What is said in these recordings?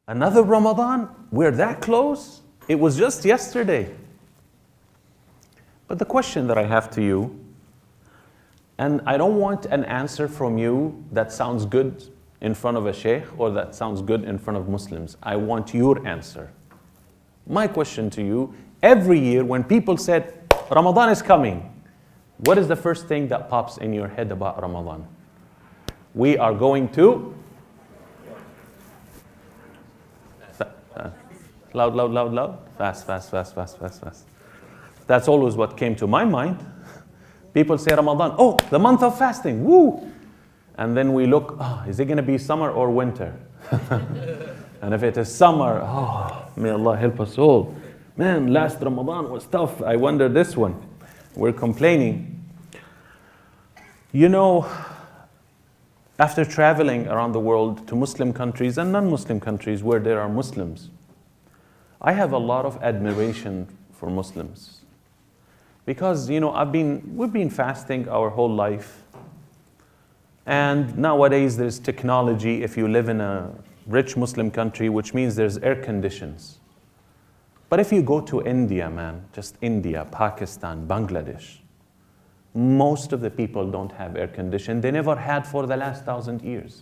Another Ramadan? We're that close? It was just yesterday. But the question that I have to you, and I don't want an answer from you that sounds good in front of a sheikh or that sounds good in front of Muslims. I want your answer. My question to you, every year when people said, Ramadan is coming, what is the first thing that pops in your head about Ramadan? We are going to... Loud, loud, loud, loud. Fast, fast, fast, fast, fast, fast. That's always what came to my mind. People say Ramadan, oh, the month of fasting, woo! And then we look, is it going to be summer or winter? And if it is summer, may Allah help us all. Man, last Ramadan was tough. I wonder this one. We're complaining. You know, after traveling around the world to Muslim countries and non-Muslim countries where there are Muslims, I have a lot of admiration for Muslims. Because, you know, we've been fasting our whole life. And nowadays there's technology if you live in a rich Muslim country, which means there's air conditions. But if you go to India, man, just India, Pakistan, Bangladesh, most of the people don't have air condition. They never had for the last 1,000 years.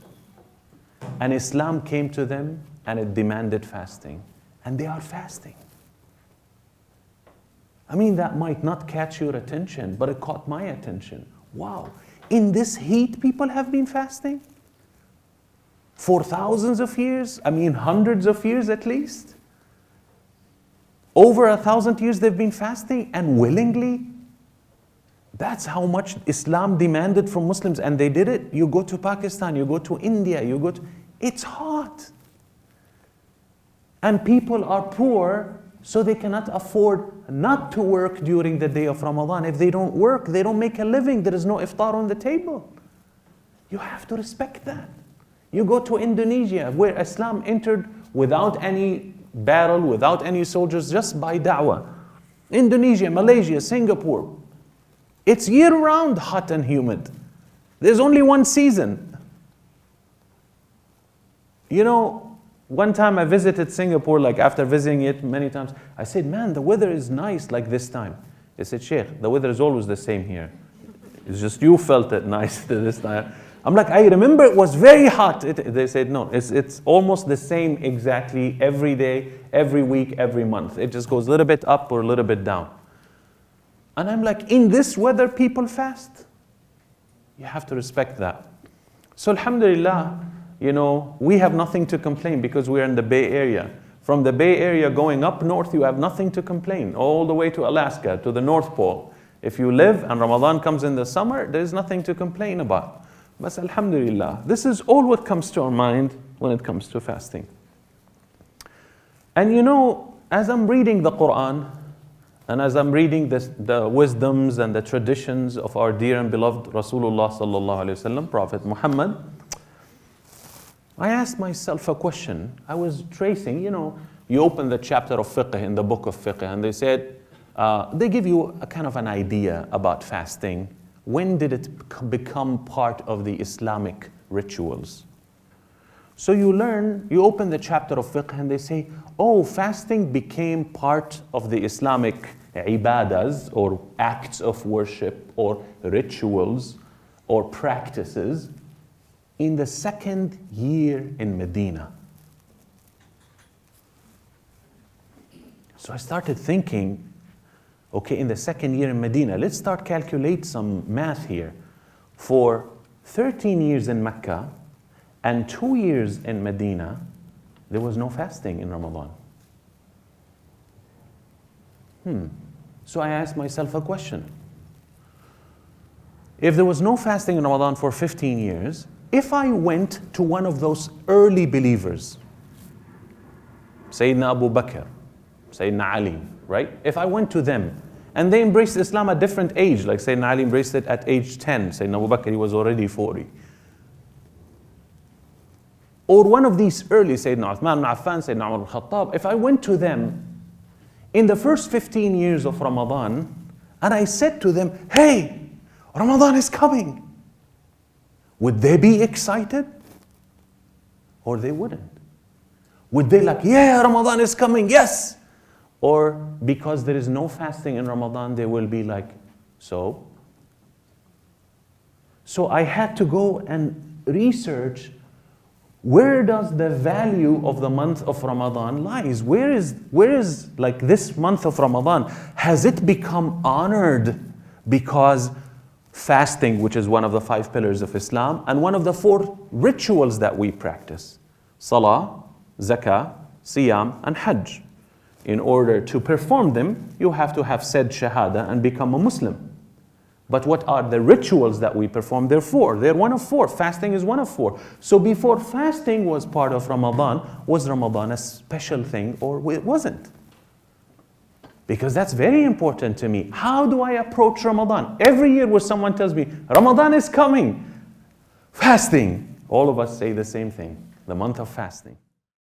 And Islam came to them and it demanded fasting. And they are fasting. I mean, that might not catch your attention, but it caught my attention. Wow, in this heat, people have been fasting? For thousands of years? I mean, hundreds of years at least? Over 1,000 years they've been fasting, and willingly? That's how much Islam demanded from Muslims, and they did it. You go to Pakistan, you go to India, it's hot. And people are poor, so they cannot afford not to work during the day of Ramadan. If they don't work, they don't make a living. There is no iftar on the table. You have to respect that. You go to Indonesia, where Islam entered without any battle, without any soldiers, just by da'wah. Indonesia, Malaysia, Singapore. It's year-round hot and humid. There's only one season. You know, one time I visited Singapore, like after visiting it many times, I said, man, the weather is nice like this time. They said, Sheikh, the weather is always the same here. It's just you felt it nice this time. I'm like, I remember it was very hot. They said, no, it's almost the same exactly every day, every week, every month. It just goes a little bit up or a little bit down. And I'm like, in this weather, people fast. You have to respect that. So alhamdulillah, you know, we have nothing to complain because we're in the Bay Area. From the Bay Area going up north, you have nothing to complain. All the way to Alaska, to the North Pole. If you live and Ramadan comes in the summer, there's nothing to complain about. But alhamdulillah, this is all what comes to our mind when it comes to fasting. And you know, as I'm reading the Quran, and as I'm reading the wisdoms and the traditions of our dear and beloved Rasulullah sallallahu alaihi wasallam, Prophet Muhammad, I asked myself a question. I was tracing, you know, you open the chapter of fiqh in the book of fiqh, and they said, they give you a kind of an idea about fasting. When did it become part of the Islamic rituals? So you open the chapter of fiqh and they say, oh, fasting became part of the Islamic ibadas or acts of worship or rituals or practices in the second year in Medina. So I started thinking, okay, in the second year in Medina, let's start calculate some math here. For 13 years in Mecca and 2 years in Medina, there was no fasting in Ramadan. So I asked myself a question. If there was no fasting in Ramadan for 15 years, if I went to one of those early believers, Sayyidina Abu Bakr, Sayyidina Ali, right? If I went to them and they embraced Islam at different age, like Sayyidina Ali embraced it at age 10, Sayyidina Abu Bakr, he was already 40. Or one of these early, Sayyidina Uthman ibn Affan, Sayyidina Umar ibn Khattab, if I went to them in the first 15 years of Ramadan and I said to them, hey, Ramadan is coming, would they be excited? Or they wouldn't? Would they like, yeah, Ramadan is coming, yes? Or because there is no fasting in Ramadan, they will be like, so? So I had to go and research, where does the value of the month of Ramadan lies? Where is like this month of Ramadan? Has it become honored because fasting, which is one of the 5 pillars of Islam, and one of the 4 rituals that we practice, Salah, Zakah, Siyam, and Hajj. In order to perform them, you have to have said Shahada and become a Muslim. But what are the rituals that we perform? They're 4. They're one of 4. Fasting is one of 4. So before fasting was part of Ramadan, was Ramadan a special thing or it wasn't? Because that's very important to me. How do I approach Ramadan? Every year when someone tells me, Ramadan is coming, fasting, all of us say the same thing, the month of fasting.